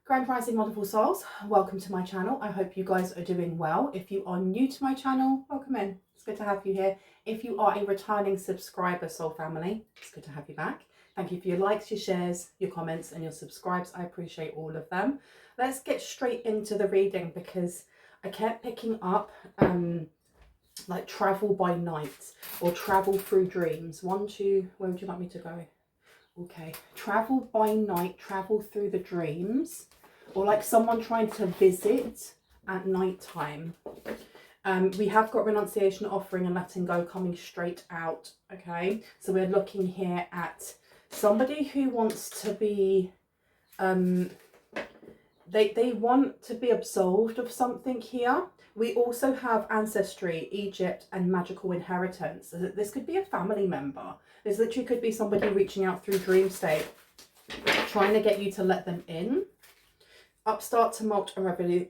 Grand Rising Wonderful Souls, welcome to my channel. I hope you guys are doing well. If you are new to my channel, welcome in. It's good to have you here. If you are a returning subscriber, soul family, it's good to have you back. Thank you for your likes, your shares, your comments and your subscribes. I appreciate all of them. Let's get straight into the reading because I kept picking up like travel by night or travel through dreams. Where would you like me to go? Okay, travel by night, travel through the dreams, or like someone trying to visit at night time. We have got renunciation, offering and letting go coming straight out. Okay, so we're looking here at somebody who wants to be, they want to be absolved of something here. We also have ancestry, Egypt and magical inheritance. This could be a family member. This literally could be somebody reaching out through dream state, trying to get you to let them in. Upstart, tumult and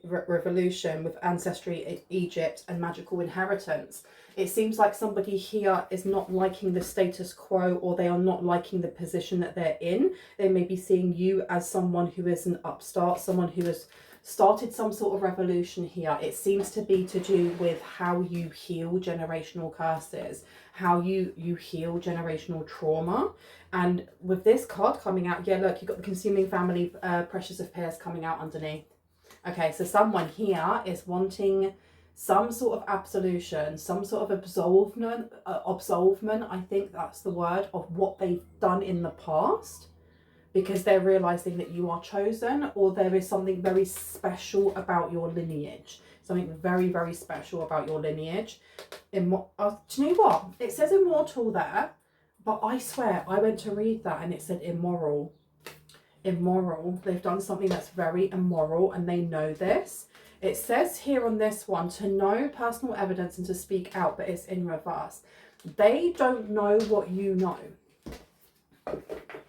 revolution with ancestry, Egypt and magical inheritance. It seems like somebody here is not liking the status quo, or they are not liking the position that they're in. They may be seeing you as someone who is an upstart, someone who has started some sort of revolution here. It seems to be to do with how you heal generational curses, how you heal generational trauma. And with this card coming out, yeah, look, you've got the consuming family, pressures of pairs coming out underneath. Okay, so someone here is wanting some sort of absolution, some sort of absolvement, I think that's the word, of what they've done in the past, because they're realizing that you are chosen, or there is something very special about your lineage. Something very, very special about your lineage. Do you know what? It says immortal there, but I swear I went to read that and it said immoral. Immoral. They've done something that's very immoral and they know this. It says here on this one to know personal evidence and to speak out, but it's in reverse. They don't know what you know.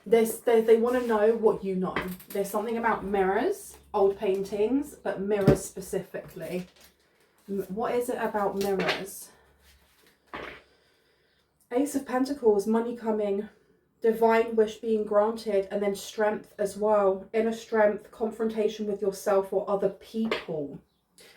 They want to know what you know. There's something about mirrors, old paintings, but mirrors specifically. What is it about mirrors? Ace of Pentacles, money coming, divine wish being granted, and then strength as well. Inner strength, confrontation with yourself or other people.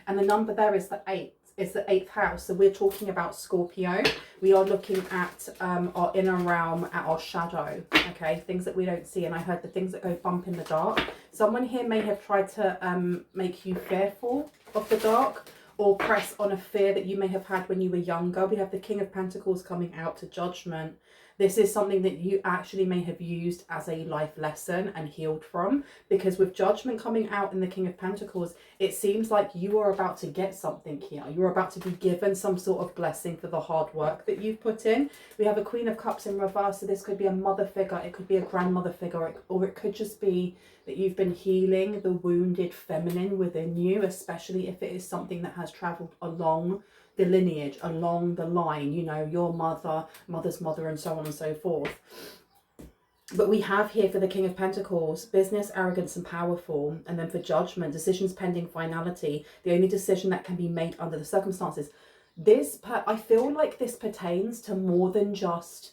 And the number there is the 8. It's the 8th house. So we're talking about Scorpio. We are looking at our inner realm, at our shadow, okay? Things that we don't see. And I heard the things that go bump in the dark. Someone here may have tried to make you fearful of the dark, or press on a fear that you may have had when you were younger. We have the King of Pentacles coming out to Judgment. This is something that you actually may have used as a life lesson and healed from, because with Judgment coming out in the King of Pentacles, it seems like you are about to get something here. You're about to be given some sort of blessing for the hard work that you've put in. We have a Queen of Cups in reverse, so this could be a mother figure, it could be a grandmother figure, or it could just be that you've been healing the wounded feminine within you, especially if it is something that has traveled along the lineage, along the line, you know, your mother, mother's mother, and so on and so forth. But we have here for the King of Pentacles, business, arrogance and powerful. And then for Judgment, decisions pending finality, the only decision that can be made under the circumstances. I feel like this pertains to more than just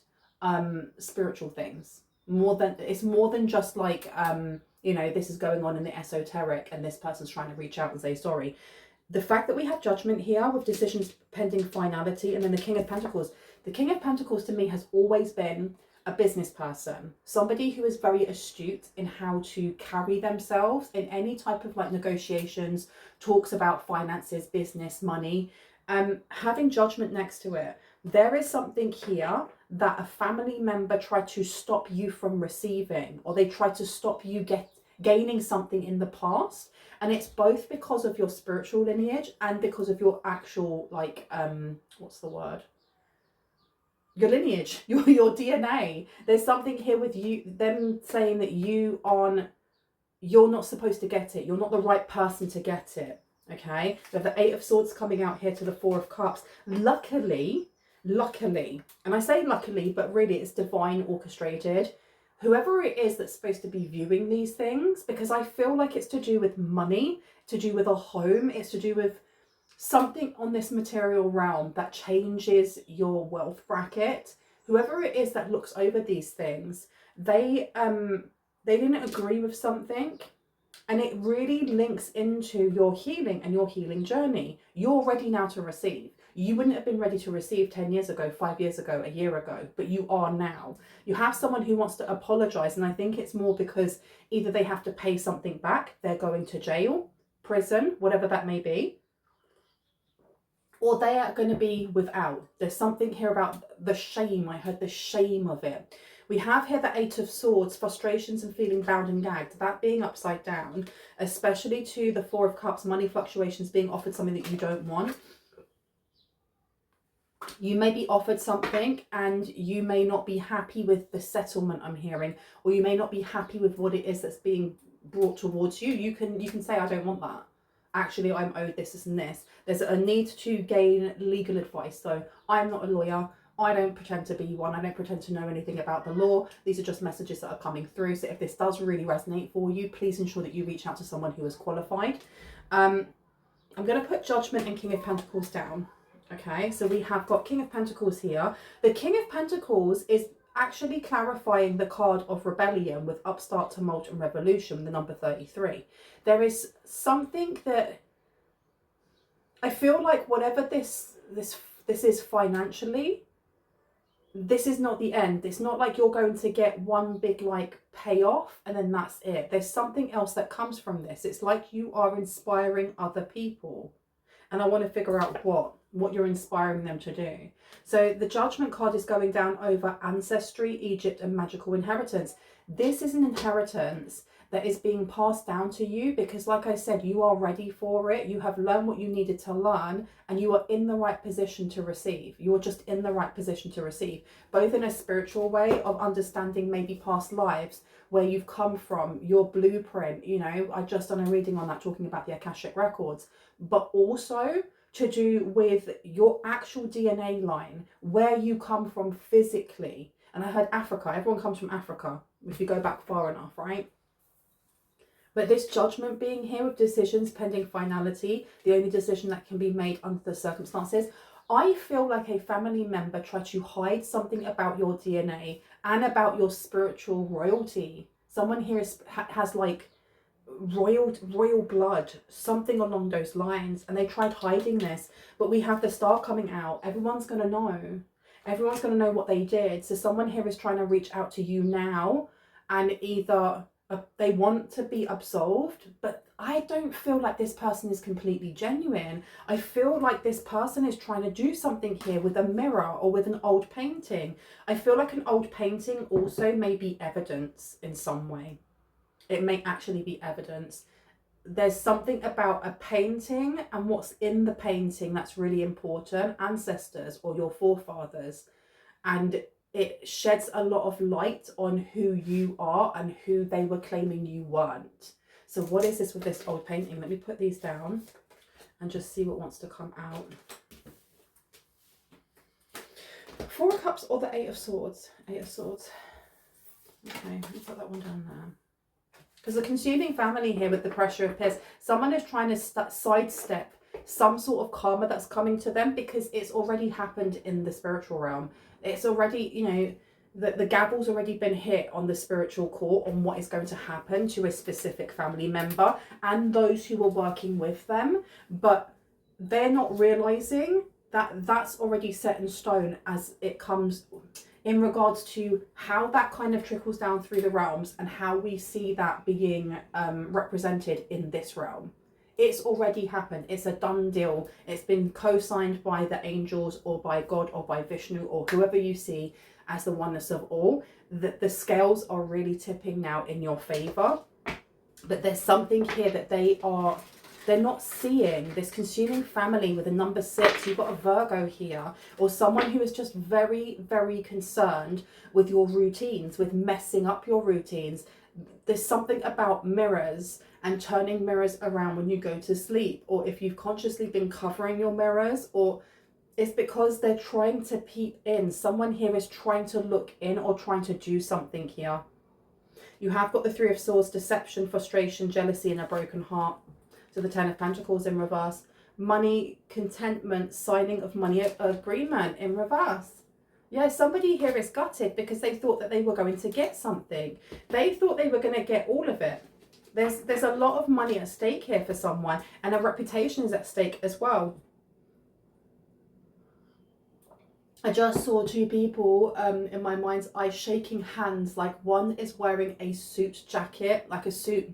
spiritual things. It's more than just like, you know, this is going on in the esoteric and this person's trying to reach out and say sorry. The fact that we have Judgment here with decisions pending finality, and then the King of Pentacles. The King of Pentacles to me has always been a business person. Somebody who is very astute in how to carry themselves in any type of like negotiations, talks about finances, business, money. Having Judgment next to it, there is something here that a family member tried to stop you from receiving, or they tried to stop you gaining something in the past. And it's both because of your spiritual lineage and because of your actual, like, what's the word? Your lineage, your DNA. There's something here with you, them saying that you're not supposed to get it. You're not the right person to get it, okay? We have the 8 of Swords coming out here to the 4 of Cups. Luckily, and I say luckily, but really it's divine orchestrated. Whoever it is that's supposed to be viewing these things, because I feel like it's to do with money, to do with a home, it's to do with something on this material realm that changes your wealth bracket. Whoever it is that looks over these things, they didn't agree with something, And it really links into your healing and your healing journey. You're ready now to receive. You wouldn't have been ready to receive 10 years ago, 5 years ago, a year ago, but you are now. You have someone who wants to apologize, and I think it's more because either they have to pay something back, they're going to jail, prison, whatever that may be, or they are going to be without. There's something here about the shame. I heard the shame of it. We have here the Eight of Swords, frustrations and feeling bound and gagged. That being upside down, especially to the Four of Cups, money fluctuations, being offered something that you don't want. You may be offered something and you may not be happy with the settlement, I'm hearing, or you may not be happy with what it is that's being brought towards you. You can say, I don't want that. Actually, I'm owed this and this. There's a need to gain legal advice. So I'm not a lawyer. I don't pretend to be one. I don't pretend to know anything about the law. These are just messages that are coming through. So if this does really resonate for you, please ensure that you reach out to someone who is qualified. I'm going to put Judgment and King of Pentacles down. Okay, so we have got King of Pentacles here. The King of Pentacles is actually clarifying the card of rebellion with upstart, tumult and revolution, the number 33. There is something that I feel like whatever this is financially, this is not the end. It's not like you're going to get one big like payoff and then that's it. There's something else that comes from this. It's like you are inspiring other people. And I want to figure out what you're inspiring them to do. So the Judgment card is going down over ancestry, Egypt and magical inheritance. This is an inheritance that is being passed down to you because, like I said, you are ready for it. You have learned what you needed to learn and you are in the right position to receive. You're just in the right position to receive, both in a spiritual way of understanding maybe past lives, where you've come from, your blueprint. You know, I just done a reading on that talking about the Akashic records, but also to do with your actual DNA line, where you come from physically. And I heard Africa, everyone comes from Africa, if you go back far enough, right? But this Judgment being here with decisions pending finality, the only decision that can be made under the circumstances, I feel like a family member tried to hide something about your DNA and about your spiritual royalty. Someone here has like royal blood, something along those lines, and they tried hiding this. But we have the Star coming out. Everyone's going to know. Everyone's going to know what they did. So someone here is trying to reach out to you now, and either they want to be absolved, but I don't feel like this person is completely genuine. I feel like this person is trying to do something here with a mirror or with an old painting. I feel like an old painting also may be evidence in some way. It may actually be evidence. There's something about a painting and what's in the painting that's really important. Ancestors or your forefathers. And it sheds a lot of light on who you are and who they were claiming you weren't. So what is this with this old painting? Let me put these down and just see what wants to come out. Four of Cups or the Eight of Swords? Eight of Swords. Okay, let me put that one down there. Because the consuming family here with the pressure of peers, someone is trying to sidestep some sort of karma that's coming to them because it's already happened in the spiritual realm. It's already, you know, the gavel's already been hit on the spiritual court on what is going to happen to a specific family member and those who are working with them. But they're not realizing that that's already set in stone as it comes in regards to how that kind of trickles down through the realms and how we see that being represented in this realm. It's already happened. It's a done deal. It's been co-signed by the angels or by God or by Vishnu or whoever you see as the oneness of all. The scales are really tipping now in your favor. But there's something here that they're not seeing. This consuming family with a number 6, you've got a Virgo here, or someone who is just very, very concerned with your routines, with messing up your routines. There's something about mirrors and turning mirrors around when you go to sleep, or if you've consciously been covering your mirrors, or it's because they're trying to peep in. Someone here is trying to look in or trying to do something here. You have got the Three of Swords, deception, frustration, jealousy, and a broken heart. So the Ten of Pentacles in reverse. Money, contentment, signing of money agreement in reverse. Yeah, somebody here is gutted because they thought that they were going to get something. They thought they were going to get all of it. There's a lot of money at stake here for someone, and a reputation is at stake as well. I just saw two people in my mind's eye shaking hands. Like, one is wearing a suit jacket, like a suit,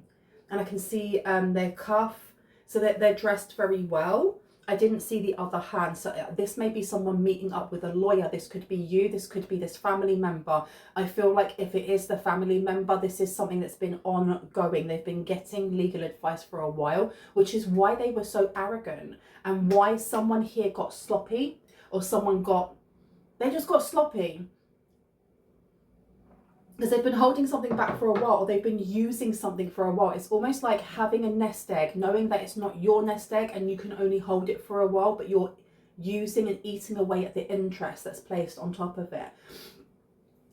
and I can see their cuff, so that they're dressed very well. I didn't see the other hand, so this may be someone meeting up with a lawyer. This could be you, this could be this family member. I feel like if it is the family member, this is something that's been ongoing. They've been getting legal advice for a while, which is why they were so arrogant, and why someone here got sloppy, or they just got sloppy. Because they've been holding something back for a while, or they've been using something for a while. It's almost like having a nest egg, knowing that it's not your nest egg and you can only hold it for a while, but you're using and eating away at the interest that's placed on top of it.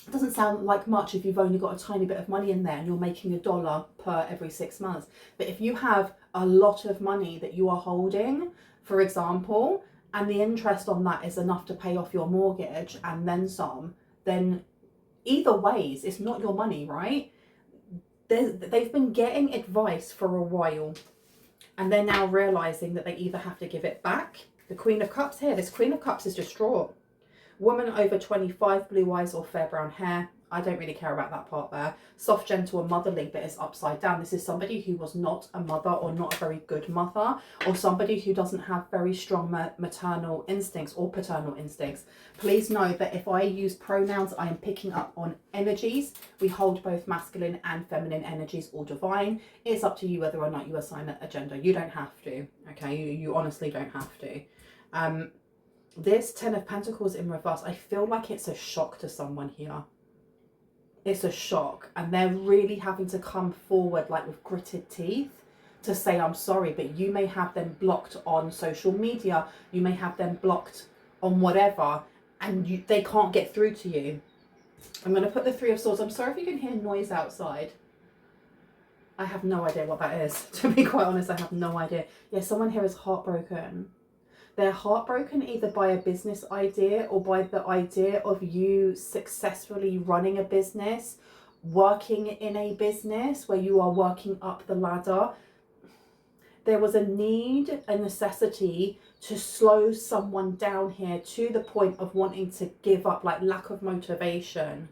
It doesn't sound like much if you've only got a tiny bit of money in there and you're making $1 per every 6 months. But if you have a lot of money that you are holding, for example, and the interest on that is enough to pay off your mortgage and then some, then either ways, it's not your money, right? They've been getting advice for a while, and they're now realizing that they either have to give it back. The Queen of Cups here, this Queen of Cups is distraught. Woman over 25, blue eyes or fair brown hair. I don't really care about that part there. Soft, gentle and motherly, but it's upside down. This is somebody who was not a mother, or not a very good mother, or somebody who doesn't have very strong maternal instincts or paternal instincts. Please know that if I use pronouns, I am picking up on energies. We hold both masculine and feminine energies, or divine. It's up to you whether or not you assign a gender. You don't have to, okay? You honestly don't have to. This 10 of Pentacles in reverse, I feel like it's a shock to someone here. It's a shock, and they're really having to come forward like with gritted teeth to say I'm sorry. But you may have them blocked on social media, you may have them blocked on whatever, and they can't get through to you. I'm going to put the Three of Swords. I'm sorry if you can hear noise outside. I have no idea what that is. To be quite honest, I have no idea. Yeah, someone here is heartbroken. They're heartbroken either by a business idea, or by the idea of you successfully running a business, working in a business where you are working up the ladder. There was a need, a necessity to slow someone down here to the point of wanting to give up, like lack of motivation.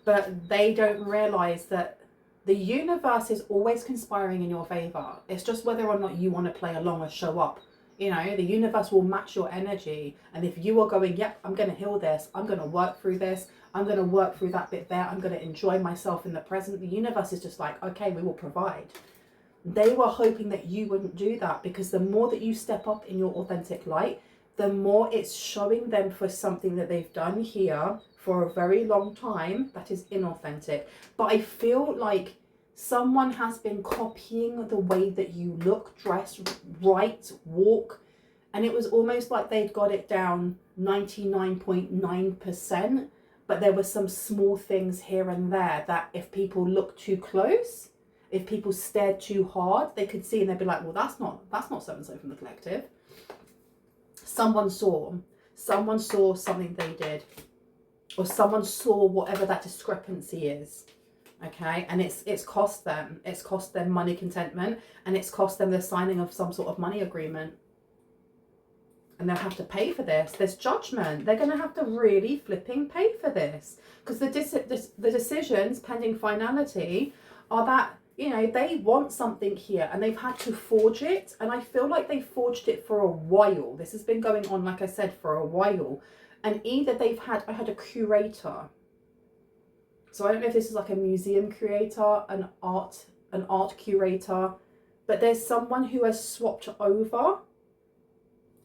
But they don't realize that the universe is always conspiring in your favor. It's just whether or not you want to play along or show up. You know, the universe will match your energy. And if you are going, yep, I'm going to heal this, I'm going to work through this, I'm going to work through that bit there, I'm going to enjoy myself in the present, the universe is just like, okay, we will provide. They were hoping that you wouldn't do that, because the more that you step up in your authentic light, the more it's showing them for something that they've done here for a very long time that is inauthentic. But I feel like someone has been copying the way that you look, dress, write, walk, and it was almost like they'd got it down 99.9%, but there were some small things here and there that if people looked too close, if people stared too hard, they could see, and they'd be like, well, that's not so-and-so from the collective. Someone saw something they did, or someone saw whatever that discrepancy is. Okay, and it's cost them money, contentment, and it's cost them the signing of some sort of money agreement, and they'll have to pay for this. There's judgment. They're going to have to really flipping pay for this, because the decisions pending finality are that, you know, they want something here and they've had to forge it, and I feel like they forged it for a while. This has been going on, like I said, for a while, and either I had a curator. So I don't know if this is like a museum curator, an art curator, but there's someone who has swapped over,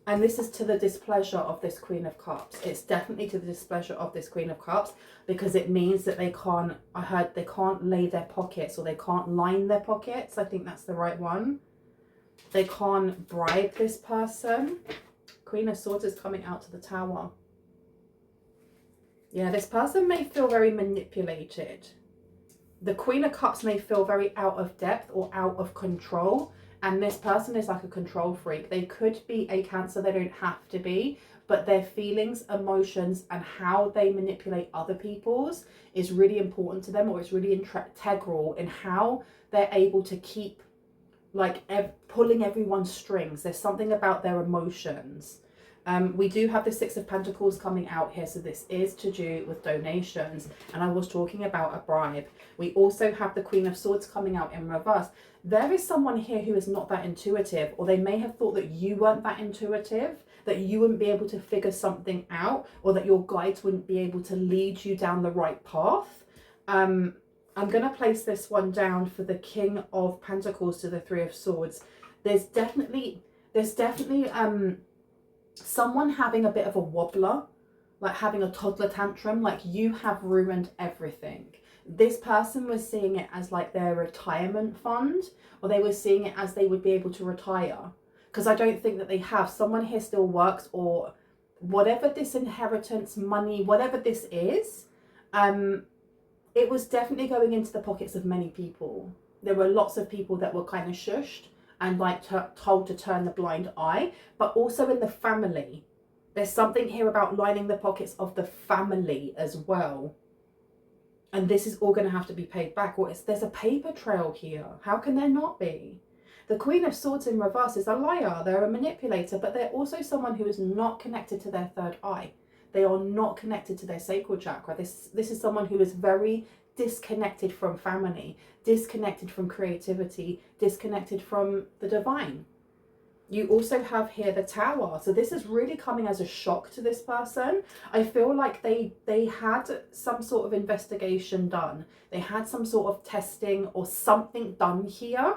and this is to the displeasure of this Queen of Cups. It's definitely to the displeasure of this Queen of Cups, because it means that they can't lay their pockets, or they can't line their pockets. I think that's the right one. They can't bribe this person. Queen of Swords is coming out to the Tower. Yeah, this person may feel very manipulated. The Queen of Cups may feel very out of depth or out of control. And this person is like a control freak. They could be a Cancer, they don't have to be. but their feelings, emotions, and how they manipulate other people's is really important to them, or it's really integral in how they're able to keep like pulling everyone's strings. There's something about their emotions. We do have the Six of Pentacles coming out here, so this is to do with donations, and I was talking about a bribe. We also have the Queen of Swords coming out in reverse. There is someone here who is not that intuitive, or they may have thought that you weren't that intuitive, that you wouldn't be able to figure something out, or that your guides wouldn't be able to lead you down the right path. I'm going to place this one down for the King of Pentacles to the Three of Swords. There's definitely someone having a bit of a wobbler, like having a toddler tantrum, like you have ruined everything. This person was seeing it as like their retirement fund, or they were seeing it as they would be able to retire. Because I don't think that they have. Someone here still works, or whatever this inheritance, money, whatever this is, it was definitely going into the pockets of many people. There were lots of people that were kind of shushed and like told to turn the blind eye, but also in the family. There's something here about lining the pockets of the family as well. And this is all going to have to be paid back. Or there's a paper trail here. How can there not be? The Queen of Swords in reverse is a liar. They're a manipulator, but they're also someone who is not connected to their third eye. They are not connected to their sacral chakra. This is someone who is very disconnected from family, disconnected from creativity, disconnected from the divine. You also have here the Tower. So this is really coming as a shock to this person. I feel like they had some sort of investigation done. They had some sort of testing or something done here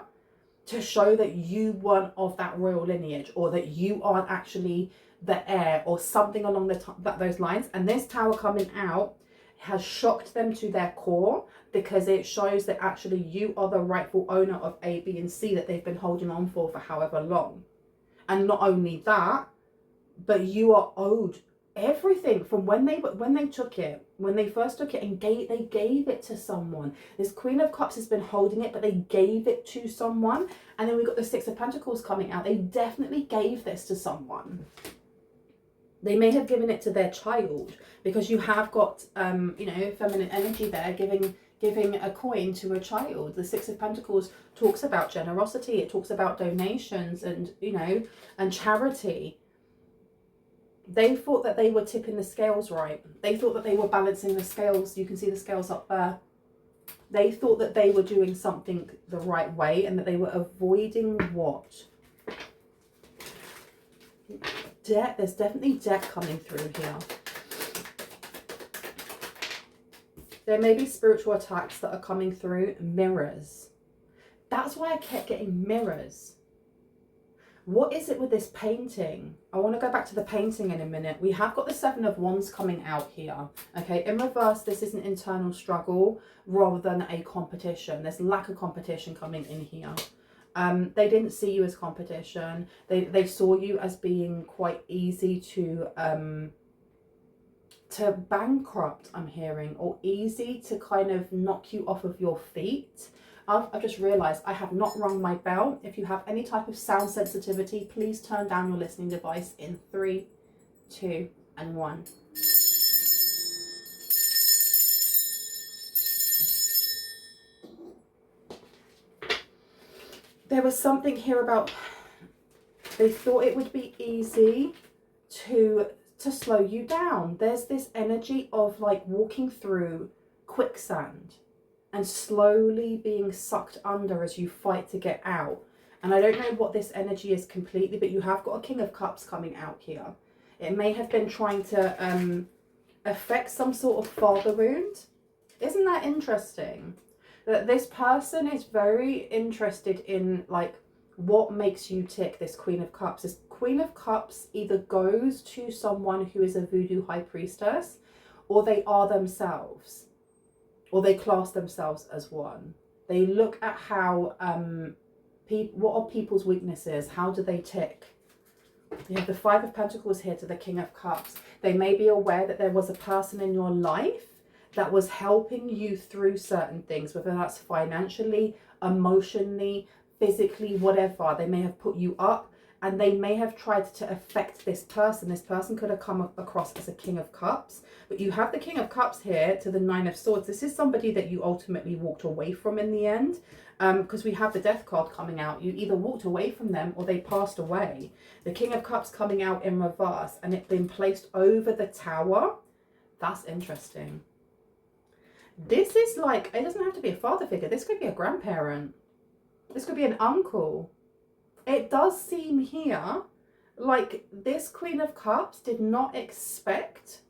to show that you weren't of that royal lineage, or that you aren't actually the heir, or something along those lines. And this Tower coming out has shocked them to their core, because it shows that actually you are the rightful owner of A, B, and C that they've been holding on for however long. And not only that, but you are owed everything from when they took it, when they first took it, and they gave it to someone. This Queen of Cups has been holding it, but they gave it to someone. And then we got the Six of Pentacles coming out. They definitely gave this to someone. They may have given it to their child, because you have got feminine energy there, giving a coin to a child. The Six of Pentacles talks about generosity. It talks about donations and and charity. They thought that they were tipping the scales right. They thought that they were balancing the scales. You can see the scales up there. They thought that they were doing something the right way, and that they were avoiding what? Debt. There's definitely debt coming through here. There may be spiritual attacks that are coming through. Mirrors. That's why I kept getting mirrors. What is it with this painting? I want to go back to the painting in a minute. We have got the Seven of Wands coming out here. Okay, in reverse, this is an internal struggle rather than a competition. There's lack of competition coming in here. They didn't see you as competition. They saw you as being quite easy to bankrupt, I'm hearing, or easy to kind of knock you off of your feet. I've just realised I have not rung my bell. If you have any type of sound sensitivity, please turn down your listening device in 3, 2, and 1. There was something here about they thought it would be easy to slow you down. There's this energy of like walking through quicksand and slowly being sucked under as you fight to get out. And I don't know what this energy is completely, but you have got a King of Cups coming out here. It may have been trying to affect some sort of father wound. Isn't that interesting? That this person is very interested in like what makes you tick, this Queen of Cups. This Queen of Cups either goes to someone who is a voodoo high priestess, or they are themselves, or they class themselves as one. They look at how what are people's weaknesses, how do they tick. You have the Five of Pentacles here to the King of Cups. They may be aware that there was a person in your life that was helping you through certain things, whether that's financially, emotionally, physically, whatever. They may have put you up and they may have tried to affect this person. This person could have come across as a King of Cups, but you have the King of Cups here to the Nine of Swords. This is somebody that you ultimately walked away from in the end, because we have the Death card coming out. You either walked away from them or they passed away. The King of Cups coming out in reverse and it being placed over the Tower. That's interesting. This is like, it doesn't have to be a father figure. This could be a grandparent. This could be an uncle. It does seem here like this Queen of Cups did not expect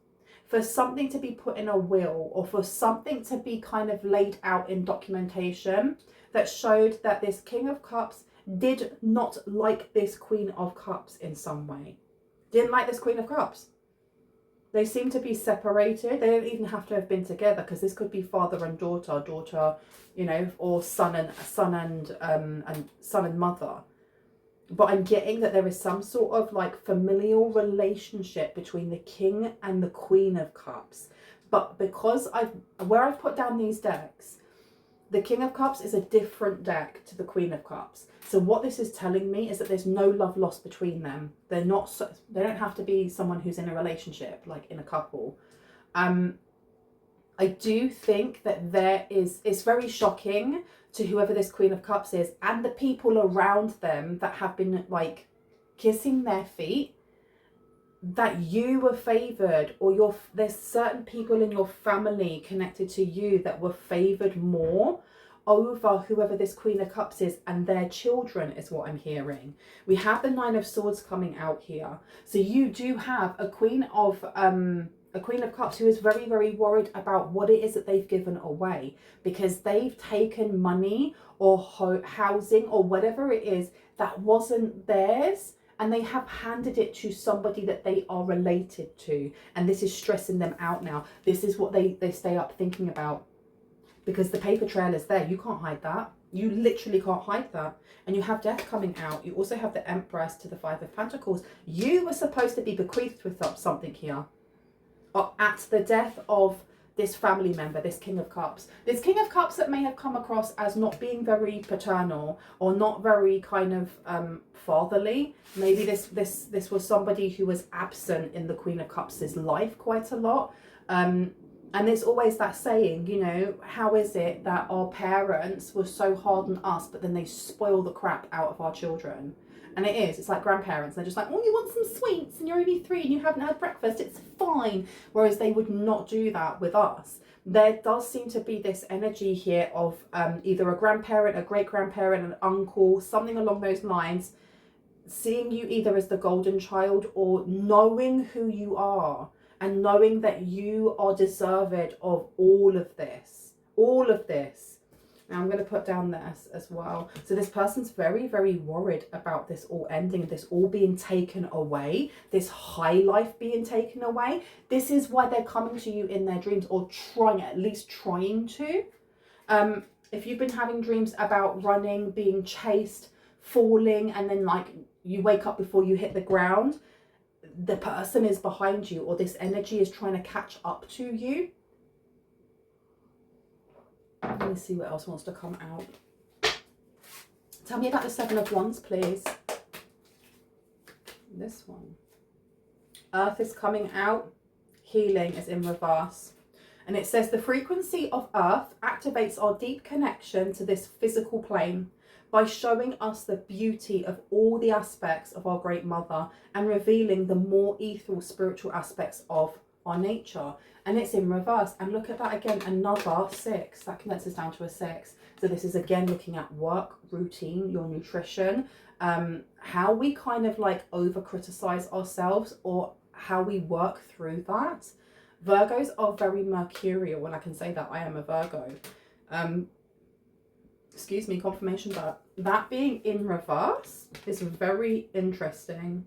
for something to be put in a will, or for something to be kind of laid out in documentation that showed that this King of Cups did not like this Queen of Cups in some way. Didn't like this Queen of Cups. They seem to be separated. They don't even have to have been together, because this could be father and daughter, you know, or son and mother. But I'm getting that there is some sort of like familial relationship between the King and the Queen of Cups. But because where I've put down these decks, the King of Cups is a different deck to the Queen of Cups. So what this is telling me is that there's no love lost between them. They don't have to be someone who's in a relationship, like in a couple. I do think that it's very shocking to whoever this Queen of Cups is and the people around them that have been like kissing their feet, that you were favored, or there's certain people in your family connected to you that were favored more over whoever this Queen of Cups is and their children, is what I'm hearing. We have the Nine of Swords coming out here. So you do have a Queen of Cups who is very, very worried about what it is that they've given away, because they've taken money or housing or whatever it is that wasn't theirs, and they have handed it to somebody that they are related to, and this is stressing them out now. This is what they stay up thinking about, because the paper trail is there. You can't hide that. You literally can't hide that. And you have Death coming out. You also have the Empress to the Five of Pentacles. You were supposed to be bequeathed with something here at the death of this family member, this King of Cups. This King of Cups that may have come across as not being very paternal or not very kind of fatherly. Maybe this was somebody who was absent in the Queen of Cups' life quite a lot. And there's always that saying, you know, how is it that our parents were so hard on us, but then they spoil the crap out of our children? And it's like grandparents. They're just like, oh, you want some sweets and you're only 3 and you haven't had breakfast, it's fine. Whereas they would not do that with us. There does seem to be this energy here of either a grandparent, a great-grandparent, an uncle, something along those lines, seeing you either as the golden child or knowing who you are and knowing that you are deserved of all of this. All of this. Now I'm going to put down this as well. So this person's very, very worried about this all ending, this all being taken away, this high life being taken away. This is why they're coming to you in their dreams, or at least trying to. If you've been having dreams about running, being chased, falling, and then like you wake up before you hit the ground, the person is behind you, or this energy is trying to catch up to you. Let me see what else wants to come out. Tell me about the Seven of Wands, please. This one. Earth is coming out. Healing is in reverse. And it says the frequency of Earth activates our deep connection to this physical plane by showing us the beauty of all the aspects of our Great Mother and revealing the more ethereal spiritual aspects of our nature. And it's in reverse. And look at that again, another 6. That condenses down to a 6. So this is again looking at work, routine, your nutrition, how we kind of like over criticize ourselves or how we work through that. Virgos are very mercurial, and I can say that I am a Virgo. Excuse me, confirmation that being in reverse is very interesting,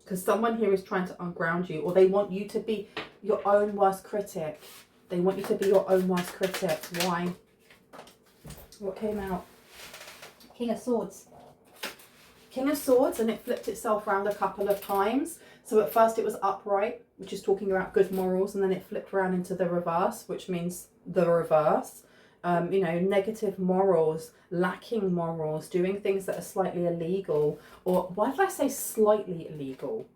because someone here is trying to unground you, or they want you to be your own worst critic. They want you to be your own worst critic. Why? What came out? King of Swords. King of Swords, and it flipped itself around a couple of times. So at first it was upright, which is talking about good morals, and then it flipped around into the reverse, which means the reverse. you know, negative morals, lacking morals, doing things that are slightly illegal. Or why did I say slightly illegal?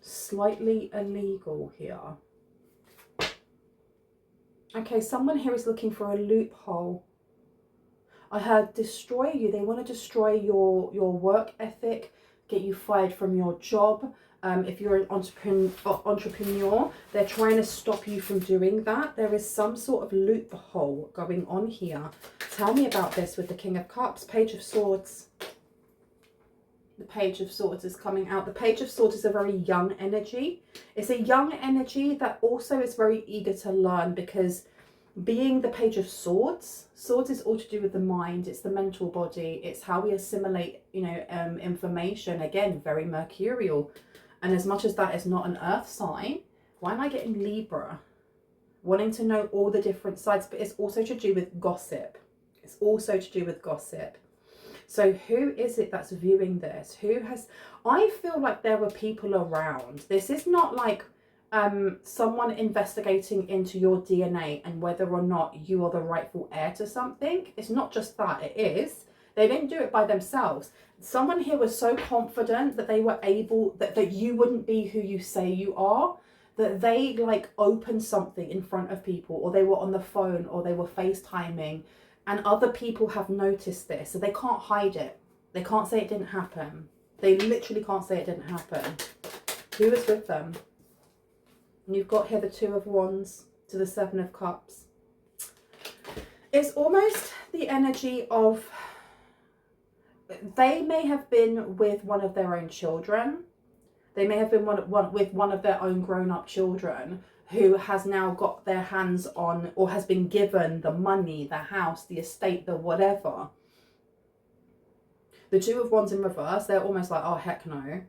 Slightly illegal here. Okay, someone here is looking for a loophole. I heard destroy you. They want to destroy your work ethic, get you fired from your job. If you're an entrepreneur, they're trying to stop you from doing that. There is some sort of loophole going on here. Tell me about this with the King of Cups, Page of Swords. The Page of Swords is coming out. The Page of Swords is a very young energy. It's a young energy that also is very eager to learn, because being the Page of Swords, swords is all to do with the mind. It's the mental body. It's how we assimilate, you know, information. Again, very mercurial. And as much as that is not an earth sign, why am I getting Libra? Wanting to know all the different sides, but it's also to do with gossip. It's also to do with gossip. So who is it that's viewing this? Who has, I feel like there were people around. This is not like someone investigating into your DNA and whether or not you are the rightful heir to something. It's not just that, it is. They didn't do it by themselves. Someone here was so confident that they were able, that you wouldn't be who you say you are, that they like opened something in front of people, or they were on the phone, or they were FaceTiming, and other people have noticed this, so they can't hide it. They can't say it didn't happen. They literally can't say it didn't happen. Who is with them? And you've got here the Two of Wands to the Seven of Cups. It's almost the energy of, they may have been with one of their own children. They may have been with one of their own grown-up children who has now got their hands on, or has been given the money, the house, the estate, the whatever. The Two of Wands in reverse, they're almost like, oh, heck no.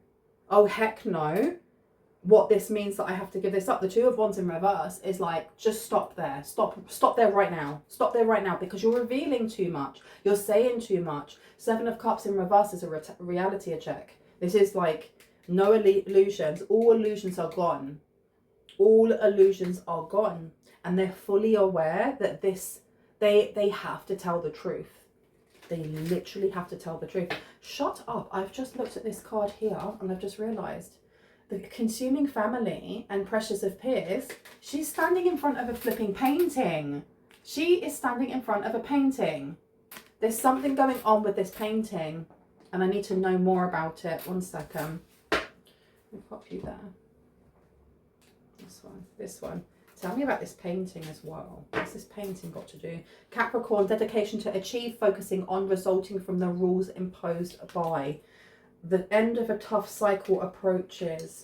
Oh, heck no. What this means that I have to give this up. The Two of Wands in reverse is like, just stop there. Stop there right now. Stop there right now, because you're revealing too much. You're saying too much. Seven of Cups in reverse is a reality check. This is like, no illusions. All illusions are gone. All illusions are gone. And they're fully aware that this, they have to tell the truth. They literally have to tell the truth. Shut up. I've just looked at this card here and I've just realised. The Consuming Family and Pressures of Peers, she's standing in front of a flipping painting. She is standing in front of a painting. There's something going on with this painting and I need to know more about it. One second. Let me pop you there. This one. Tell me about this painting as well. What's this painting got to do? Capricorn, dedication to achieve, focusing on, resulting from the rules imposed by. The end of a tough cycle approaches.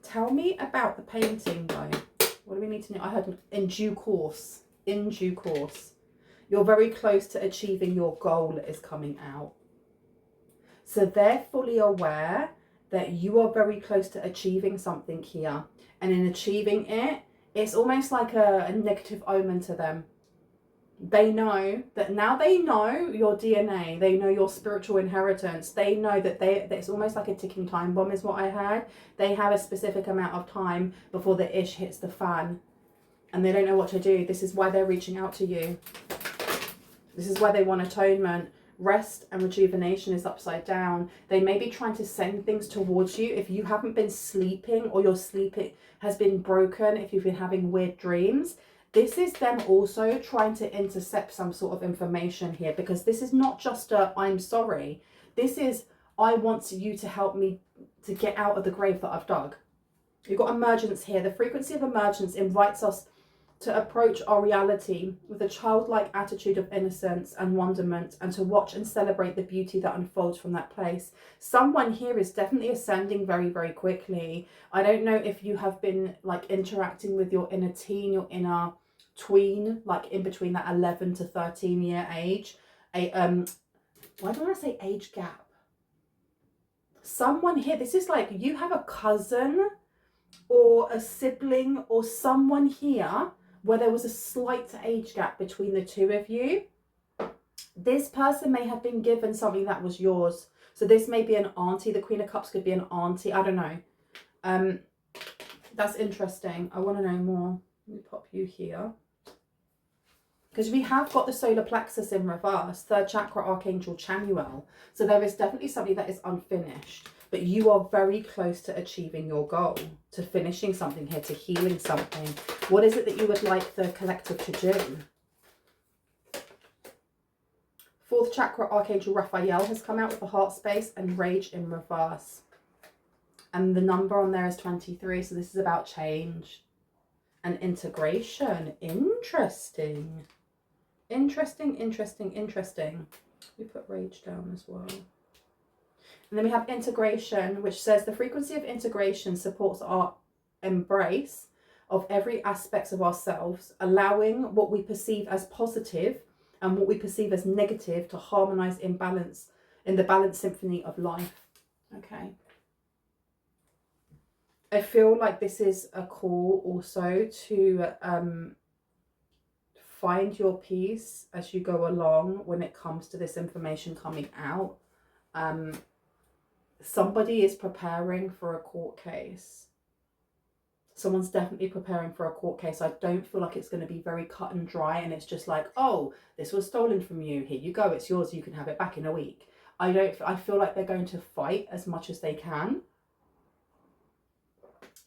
Tell me about the painting though. What do we need to know? I heard in due course. In due course. You're very close to achieving your goal is coming out. So they're fully aware that you are very close to achieving something here. And in achieving it, it's almost like a negative omen to them. They know that now they know your DNA. They know your spiritual inheritance. They know that it's almost like a ticking time bomb is what I heard. They have a specific amount of time before the ish hits the fan. And they don't know what to do. This is why they're reaching out to you. This is why they want atonement. Rest and rejuvenation is upside down. They may be trying to send things towards you. If you haven't been sleeping, or your sleep has been broken, if you've been having weird dreams, this is them also trying to intercept some sort of information here, because this is not just a I'm sorry. This is I want you to help me to get out of the grave that I've dug. You've got emergence here. The frequency of emergence invites us to approach our reality with a childlike attitude of innocence and wonderment, and to watch and celebrate the beauty that unfolds from that place. Someone here is definitely ascending very, very quickly. I don't know if you have been like interacting with your inner teen, your inner tween, like in between that 11 to 13 year age. Why do I want to say age gap? Someone here, this is like you have a cousin or a sibling or someone here where there was a slight age gap between the two of you. This person may have been given something that was yours. So this may be an auntie. The Queen of Cups could be an auntie. I don't know. That's interesting. I want to know more. Let me pop you here. Because we have got the solar plexus in reverse, third chakra, Archangel Chamuel. So there is definitely something that is unfinished. But you are very close to achieving your goal, to finishing something here, to healing something. What is it that you would like the collective to do? Fourth chakra, Archangel Raphael has come out with the heart space and rage in reverse. And the number on there is 23. So this is about change and integration. Interesting. Interesting, interesting, interesting. We put rage down as well. And then we have integration, which says the frequency of integration supports our embrace of every aspect of ourselves, allowing what we perceive as positive and what we perceive as negative to harmonize in balance, in the balanced symphony of life. Okay. I feel like this is a call also to find your peace as you go along when it comes to this information coming out. Somebody is preparing for a court case. Someone's definitely preparing for a court case. I don't feel like it's going to be very cut and dry and it's just like, oh, this was stolen from you. Here you go. It's yours. You can have it back in a week. I feel like they're going to fight as much as they can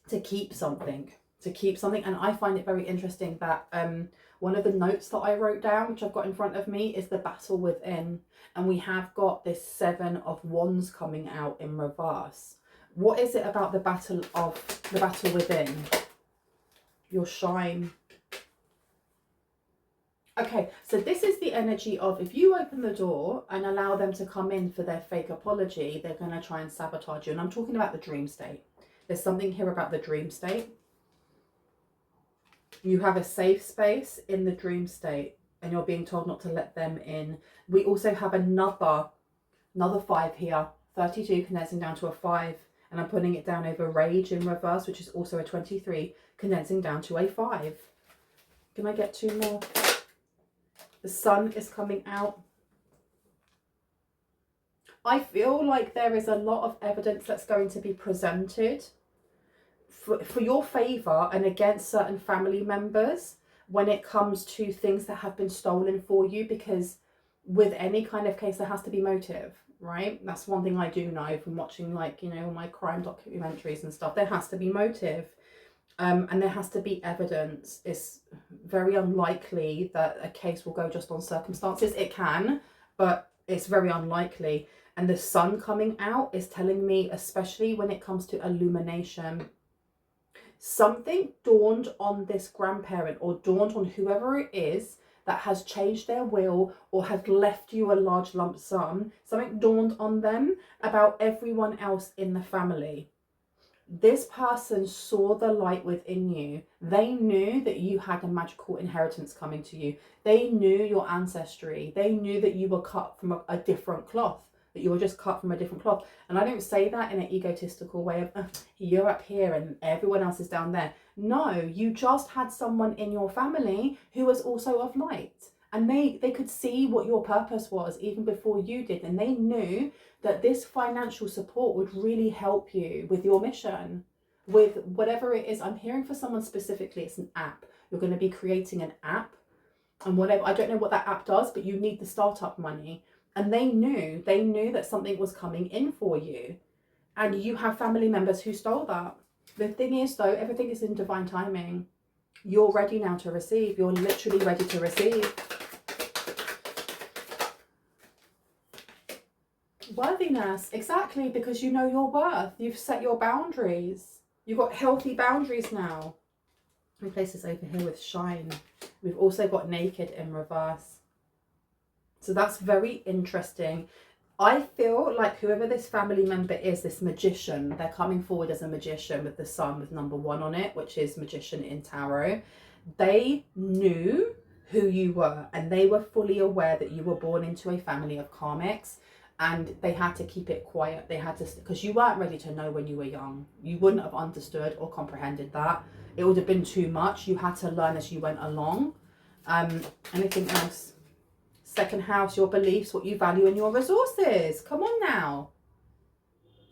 to keep something. And I find it very interesting that one of the notes that I wrote down, which I've got in front of me, is the battle within. And we have got this 7 of Wands coming out in reverse. What is it about the battle within? Your shine. Okay, so this is the energy of if you open the door and allow them to come in for their fake apology, they're going to try and sabotage you. And I'm talking about the dream state. There's something here about the dream state. You have a safe space in the dream state and you're being told not to let them in. We also have another 5 here, 32 condensing down to a 5. And I'm putting it down over rage in reverse, which is also a 23, condensing down to a 5. Can I get 2 more? The sun is coming out. I feel like there is a lot of evidence that's going to be presented for your favour and against certain family members when it comes to things that have been stolen for you, because with any kind of case there has to be motive, right? That's one thing I do know from watching, like, you know, my crime documentaries and stuff. There has to be motive, and there has to be evidence. It's very unlikely that a case will go just on circumstances. It can, but it's very unlikely. And the sun coming out is telling me, especially when it comes to illumination, something dawned on this grandparent or dawned on whoever it is that has changed their will or has left you a large lump sum. Something dawned on them about everyone else in the family. This person saw the light within you. They knew that you had a magical inheritance coming to you. They knew your ancestry. They knew that you were cut from a different cloth, that you were just cut from a different cloth. And I don't say that in an egotistical way of, you're up here and everyone else is down there. No, you just had someone in your family who was also of light. And they could see what your purpose was even before you did. And they knew that this financial support would really help you with your mission, with whatever it is. I'm hearing for someone specifically, it's an app. You're going to be creating an app and whatever. I don't know what that app does, but you need the startup money. And they knew that something was coming in for you. And you have family members who stole that. The thing is, though, everything is in divine timing. You're ready now to receive. You're literally ready to receive. Worthiness, exactly, because you know your worth. You've set your boundaries. You've got healthy boundaries now. Let me place this over here with shine. We've also got naked in reverse. So that's very interesting. I feel like whoever this family member is, this magician, they're coming forward as a magician with the sun with number 1 on it, which is magician in tarot. They knew who you were and they were fully aware that you were born into a family of karmics, and they had to keep it quiet. They had to, because you weren't ready to know when you were young. You wouldn't have understood or comprehended that. It would have been too much. You had to learn as you went along. Anything else? Second house, your beliefs, what you value and your resources. Come on now.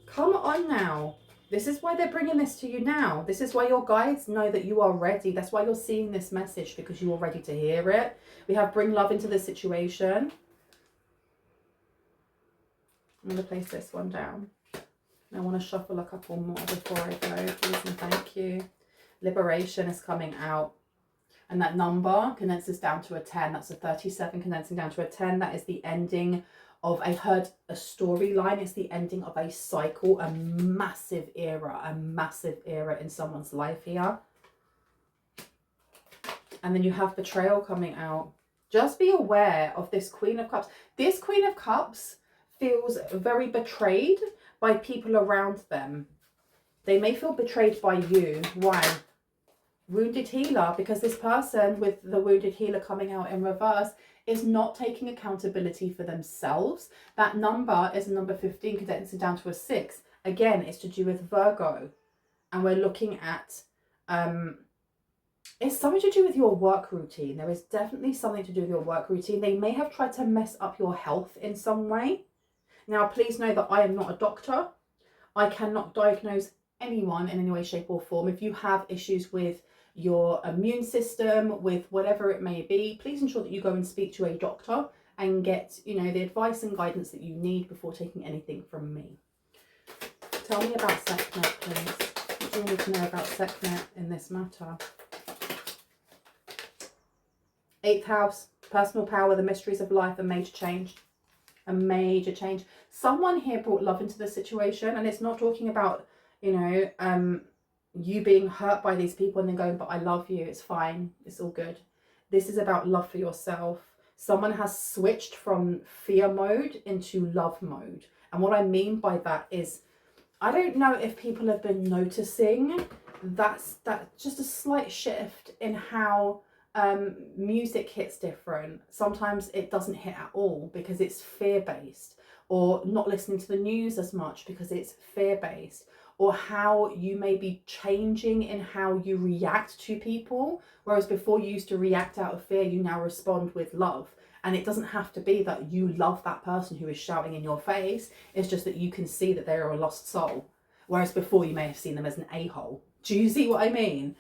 Come on now. This is why they're bringing this to you now. This is why your guides know that you are ready. That's why you're seeing this message, because you are ready to hear it. We have bring love into the situation. I'm going to place this one down. I want to shuffle a couple more before I go. Please and thank you. Liberation is coming out. And that number condenses down to a 10. That's a 37 condensing down to a 10. That is the ending of, I heard a storyline. It's the ending of a cycle, a massive era in someone's life here. And then you have betrayal coming out. Just be aware of this Queen of Cups. This Queen of Cups feels very betrayed by people around them. They may feel betrayed by you. Why? Wounded healer, because this person with the wounded healer coming out in reverse is not taking accountability for themselves. That number is number 15 condensing down to a 6. Again, it's to do with Virgo. And we're looking at, it's something to do with your work routine. There is definitely something to do with your work routine. They may have tried to mess up your health in some way. Now, please know that I am not a doctor. I cannot diagnose anyone in any way, shape or form. If you have issues with your immune system, with whatever it may be, please ensure that you go and speak to a doctor and get, you know, the advice and guidance that you need before taking anything from me. Tell me about Sekhmet, please. What do you need to know about Sekhmet in this matter? 8th house, personal power, the mysteries of life, a major change. A major change. Someone here brought love into the situation, and it's not talking about, you know, you being hurt by these people and then going, but I love you, it's fine, it's all good. This is about love for yourself. Someone has switched from fear mode into love mode. And what I mean by that is, I don't know if people have been noticing that's just a slight shift in how music hits different. Sometimes it doesn't hit at all because it's fear-based, or not listening to the news as much because it's fear-based, or how you may be changing in how you react to people. Whereas before you used to react out of fear, you now respond with love. And it doesn't have to be that you love that person who is shouting in your face. It's just that you can see that they are a lost soul. Whereas before you may have seen them as an a-hole. Do you see what I mean?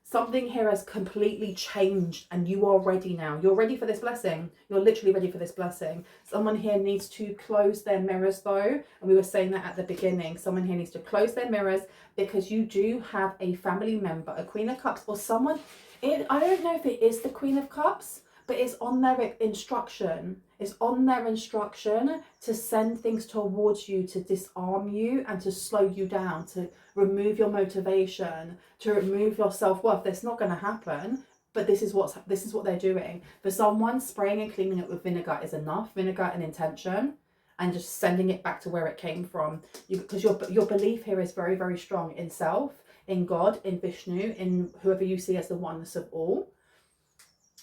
Something here has completely changed and you are ready now. You're ready for this blessing. You're literally ready for this blessing. Someone here needs to close their mirrors though. And we were saying that at the beginning. Someone here needs to close their mirrors because you do have a family member, a Queen of Cups, or someone. I don't know if it is the Queen of Cups, but it's on their instruction. It's on their instruction to send things towards you, to disarm you and to slow you down, to remove your motivation, to remove your self-worth. That's not going to happen, but this is what they're doing. For someone, spraying and cleaning it with vinegar is enough. Vinegar and intention, and just sending it back to where it came from. Because your belief here is very, very strong in self, in God, in Vishnu, in whoever you see as the oneness of all.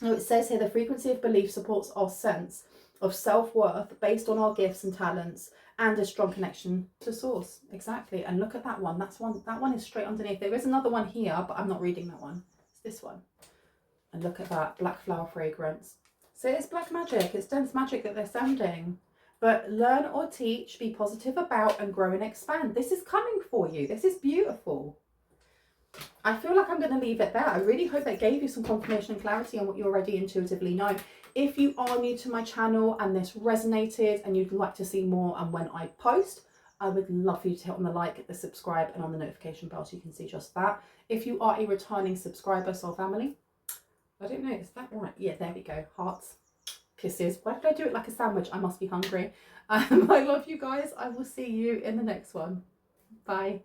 Now it says here, the frequency of belief supports our sense of self-worth based on our gifts and talents and a strong connection to source. Exactly. And look at that one. That one is straight underneath. There is another one here, but I'm not reading that one. It's this one. And look at that black flower fragrance. So it's black magic. It's dense magic that they're sending. But learn or teach, be positive about, and grow and expand. This is coming for you. This is beautiful. I feel like I'm going to leave it there. I really hope that gave you some confirmation and clarity on what you already intuitively know. If you are new to my channel and this resonated and you'd like to see more and when I post, I would love for you to hit on the like, the subscribe and on the notification bell so you can see just that. If you are a returning subscriber, soul family, I don't know, is that right? Yeah, there we go. Hearts, kisses. Why did I do it like a sandwich? I must be hungry. I love you guys. I will see you in the next one. Bye.